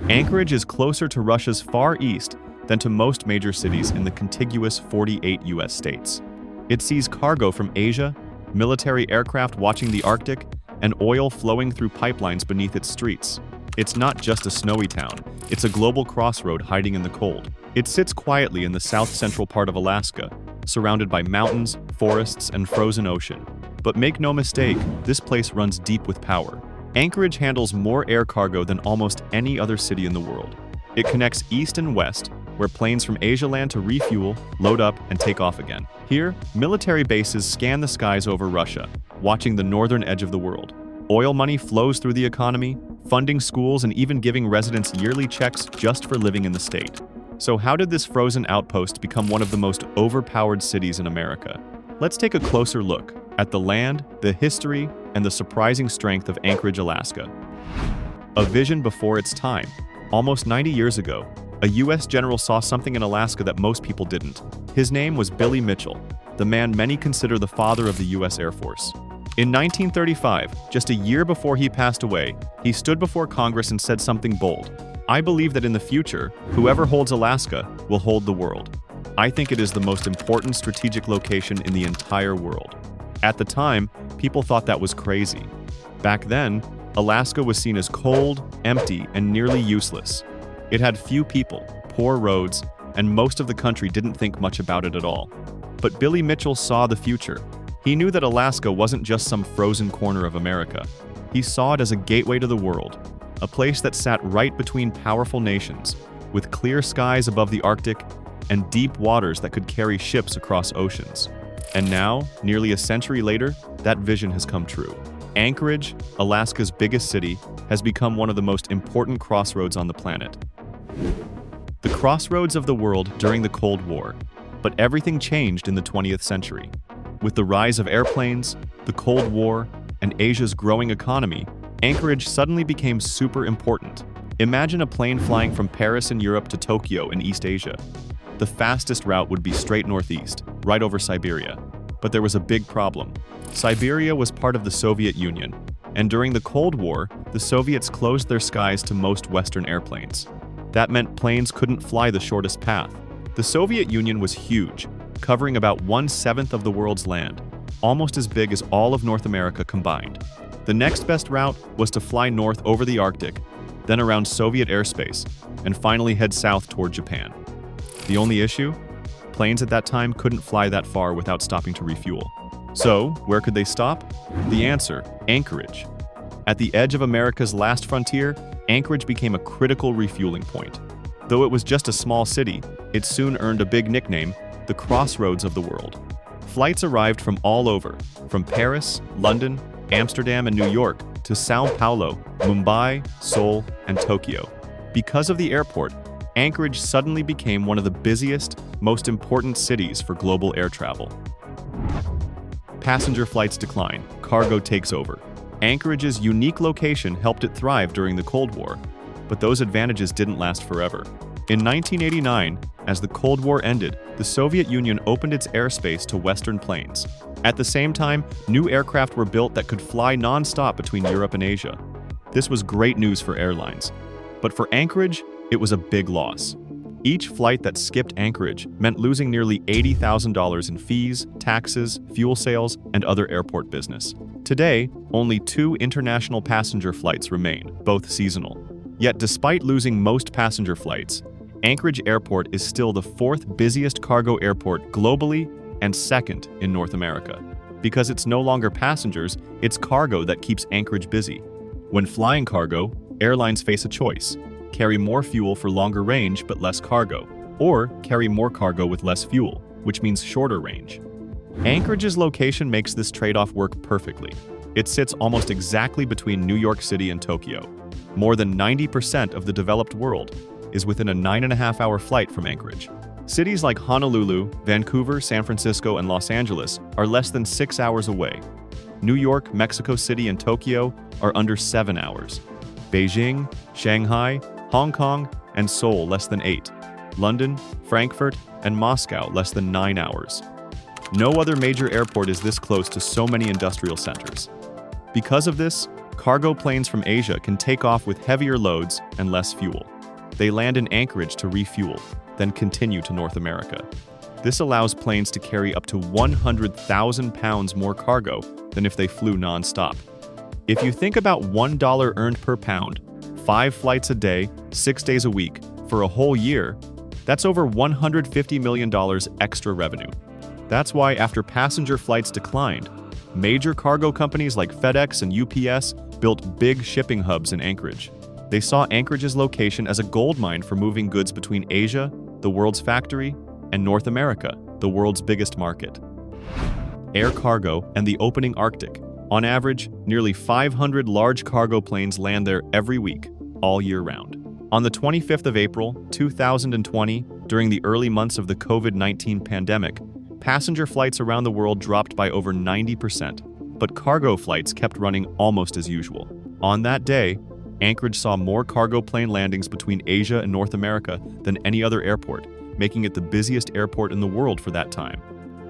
Anchorage is closer to Russia's Far East than to most major cities in the contiguous 48 US states. It sees cargo from Asia, military aircraft watching the Arctic, and oil flowing through pipelines beneath its streets. It's not just a snowy town, it's a global crossroad hiding in the cold. It sits quietly in the south-central part of Alaska, surrounded by mountains, forests, and frozen ocean. But make no mistake, this place runs deep with power. Anchorage handles more air cargo than almost any other city in the world. It connects east and west, where planes from Asia land to refuel, load up, and take off again. Here, military bases scan the skies over Russia, watching the northern edge of the world. Oil money flows through the economy, funding schools and even giving residents yearly checks just for living in the state. So how did this frozen outpost become one of the most overpowered cities in America? Let's take a closer look at the land, the history, and the surprising strength of Anchorage, Alaska. A vision before its time. Almost 90 years ago, a US general saw something in Alaska that most people didn't. His name was Billy Mitchell, the man many consider the father of the US Air Force. In 1935, just a year before he passed away, he stood before Congress and said something bold. "I believe that in the future, whoever holds Alaska will hold the world. I think it is the most important strategic location in the entire world." At the time, people thought that was crazy. Back then, Alaska was seen as cold, empty, and nearly useless. It had few people, poor roads, and most of the country didn't think much about it at all. But Billy Mitchell saw the future. He knew that Alaska wasn't just some frozen corner of America. He saw it as a gateway to the world, a place that sat right between powerful nations, with clear skies above the Arctic and deep waters that could carry ships across oceans. And now, nearly a century later, that vision has come true. Anchorage, Alaska's biggest city, has become one of the most important crossroads on the planet. The crossroads of the world during the Cold War. But everything changed in the 20th century. With the rise of airplanes, the Cold War, and Asia's growing economy, Anchorage suddenly became super important. Imagine a plane flying from Paris in Europe to Tokyo in East Asia. The fastest route would be straight northeast, right over Siberia. But there was a big problem. Siberia was part of the Soviet Union, and during the Cold War, the Soviets closed their skies to most Western airplanes. That meant planes couldn't fly the shortest path. The Soviet Union was huge, covering about 1/7 of the world's land, almost as big as all of North America combined. The next best route was to fly north over the Arctic, then around Soviet airspace, and finally head south toward Japan. The only issue? Planes at that time couldn't fly that far without stopping to refuel. So, where could they stop? The answer, Anchorage. At the edge of America's last frontier, Anchorage became a critical refueling point. Though it was just a small city, it soon earned a big nickname, the Crossroads of the world. Flights arrived from all over, from Paris, London, Amsterdam, and New York, to Sao Paulo, Mumbai, Seoul, and Tokyo. Because of the airport, Anchorage suddenly became one of the busiest, most important cities for global air travel. Passenger flights decline, cargo takes over. Anchorage's unique location helped it thrive during the Cold War, but those advantages didn't last forever. In 1989, as the Cold War ended, the Soviet Union opened its airspace to Western planes. At the same time, new aircraft were built that could fly non-stop between Europe and Asia. This was great news for airlines. But for Anchorage, it was a big loss. Each flight that skipped Anchorage meant losing nearly $80,000 in fees, taxes, fuel sales, and other airport business. Today, only 2 international passenger flights remain, both seasonal. Yet despite losing most passenger flights, Anchorage Airport is still the 4th busiest cargo airport globally and 2nd in North America. Because it's no longer passengers, it's cargo that keeps Anchorage busy. When flying cargo, airlines face a choice: carry more fuel for longer range but less cargo, or carry more cargo with less fuel, which means shorter range. Anchorage's location makes this trade-off work perfectly. It sits almost exactly between New York City and Tokyo. More than 90% of the developed world is within a 9.5-hour flight from Anchorage. Cities like Honolulu, Vancouver, San Francisco, and Los Angeles are less than 6 hours away. New York, Mexico City, and Tokyo are under 7 hours. Beijing, Shanghai, Hong Kong, and Seoul less than 8. London, Frankfurt, and Moscow less than 9 hours. No other major airport is this close to so many industrial centers. Because of this, cargo planes from Asia can take off with heavier loads and less fuel. They land in Anchorage to refuel, then continue to North America. This allows planes to carry up to 100,000 pounds more cargo than if they flew non-stop. If you think about $1 earned per pound, 5 flights a day, 6 days a week, for a whole year, that's over $150 million extra revenue. That's why after passenger flights declined, major cargo companies like FedEx and UPS built big shipping hubs in Anchorage. They saw Anchorage's location as a goldmine for moving goods between Asia, the world's factory, and North America, the world's biggest market. Air cargo and the opening Arctic. On average, nearly 500 large cargo planes land there every week, all year round. On the 25th of April, 2020, during the early months of the COVID-19 pandemic, passenger flights around the world dropped by over 90%, but cargo flights kept running almost as usual. On that day, Anchorage saw more cargo plane landings between Asia and North America than any other airport, making it the busiest airport in the world for that time.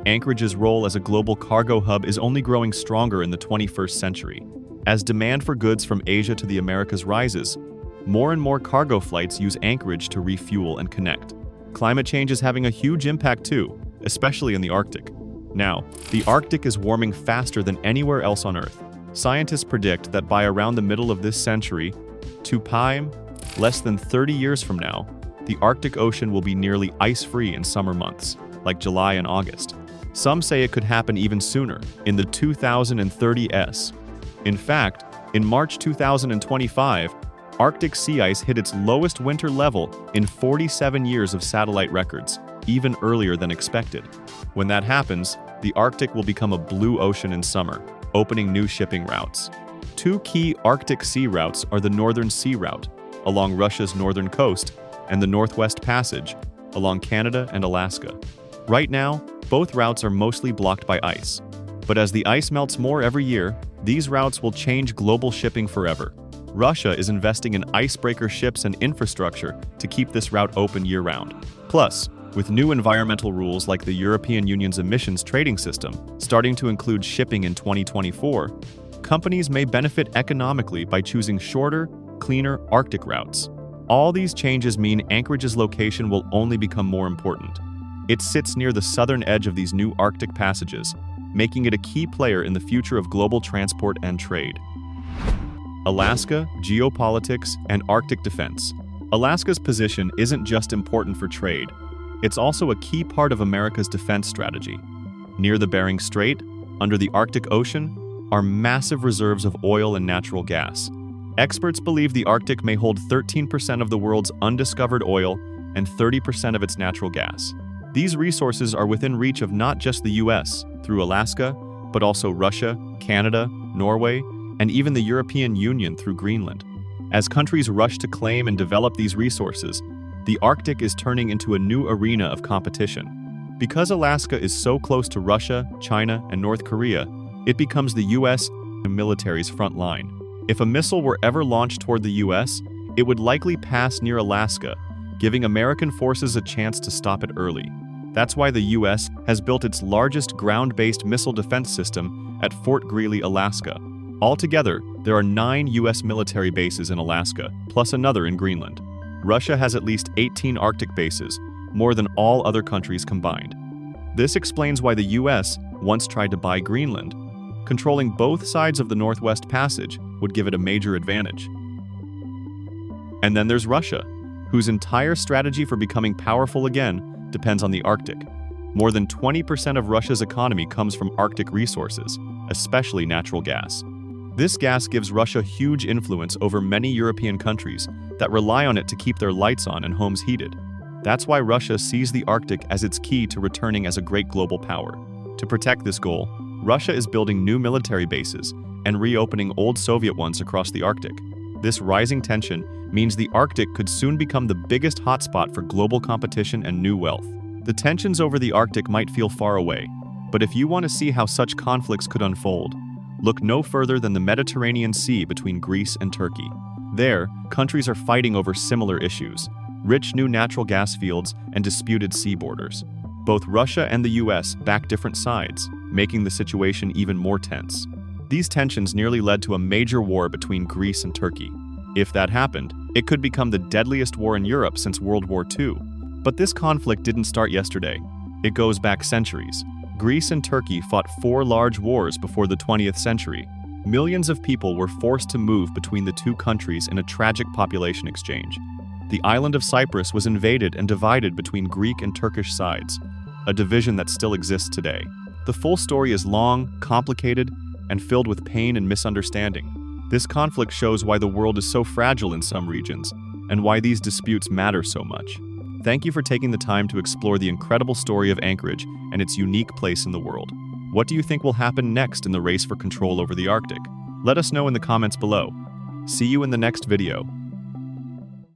Anchorage's role as a global cargo hub is only growing stronger in the 21st century. As demand for goods from Asia to the Americas rises, more and more cargo flights use Anchorage to refuel and connect. Climate change is having a huge impact too, especially in the Arctic. Now, the Arctic is warming faster than anywhere else on Earth. Scientists predict that by around the middle of this century, less than 30 years from now, the Arctic Ocean will be nearly ice-free in summer months, like July and August. Some say it could happen even sooner, in the 2030s. In fact, in March 2025, Arctic sea ice hit its lowest winter level in 47 years of satellite records, even earlier than expected. When that happens, the Arctic will become a blue ocean in summer, opening new shipping routes. 2 key Arctic sea routes are the Northern Sea Route, along Russia's northern coast, and the Northwest Passage, along Canada and Alaska. Right now, both routes are mostly blocked by ice. But as the ice melts more every year, these routes will change global shipping forever. Russia is investing in icebreaker ships and infrastructure to keep this route open year-round. Plus, with new environmental rules like the European Union's emissions trading system starting to include shipping in 2024, companies may benefit economically by choosing shorter, cleaner Arctic routes. All these changes mean Anchorage's location will only become more important. It sits near the southern edge of these new Arctic passages, making it a key player in the future of global transport and trade. Alaska, geopolitics, and Arctic defense. Alaska's position isn't just important for trade, it's also a key part of America's defense strategy. Near the Bering Strait, under the Arctic Ocean, are massive reserves of oil and natural gas. Experts believe the Arctic may hold 13% of the world's undiscovered oil and 30% of its natural gas. These resources are within reach of not just the US, through Alaska, but also Russia, Canada, Norway, and even the European Union through Greenland. As countries rush to claim and develop these resources, the Arctic is turning into a new arena of competition. Because Alaska is so close to Russia, China, and North Korea, it becomes the US military's front line. If a missile were ever launched toward the US, it would likely pass near Alaska, giving American forces a chance to stop it early. That's why the US has built its largest ground-based missile defense system at Fort Greely, Alaska. Altogether, there are 9 US military bases in Alaska, plus another in Greenland. Russia has at least 18 Arctic bases, more than all other countries combined. This explains why the US once tried to buy Greenland. Controlling both sides of the Northwest Passage would give it a major advantage. And then there's Russia, whose entire strategy for becoming powerful again depends on the Arctic. More than 20% of Russia's economy comes from Arctic resources, especially natural gas. This gas gives Russia huge influence over many European countries that rely on it to keep their lights on and homes heated. That's why Russia sees the Arctic as its key to returning as a great global power. To protect this goal, Russia is building new military bases and reopening old Soviet ones across the Arctic. This rising tension means the Arctic could soon become the biggest hotspot for global competition and new wealth. The tensions over the Arctic might feel far away, but if you want to see how such conflicts could unfold, look no further than the Mediterranean Sea between Greece and Turkey. There, countries are fighting over similar issues: rich new natural gas fields and disputed sea borders. Both Russia and the US back different sides, making the situation even more tense. These tensions nearly led to a major war between Greece and Turkey. If that happened, It could become the deadliest war in Europe since World War II. But this conflict didn't start yesterday. It goes back centuries. Greece and Turkey fought 4 large wars before the 20th century. Millions of people were forced to move between the two countries in a tragic population exchange. The island of Cyprus was invaded and divided between Greek and Turkish sides, a division that still exists today. The full story is long, complicated, and filled with pain and misunderstanding. This conflict shows why the world is so fragile in some regions, and why these disputes matter so much. Thank you for taking the time to explore the incredible story of Anchorage and its unique place in the world. What do you think will happen next in the race for control over the Arctic? Let us know in the comments below. See you in the next video.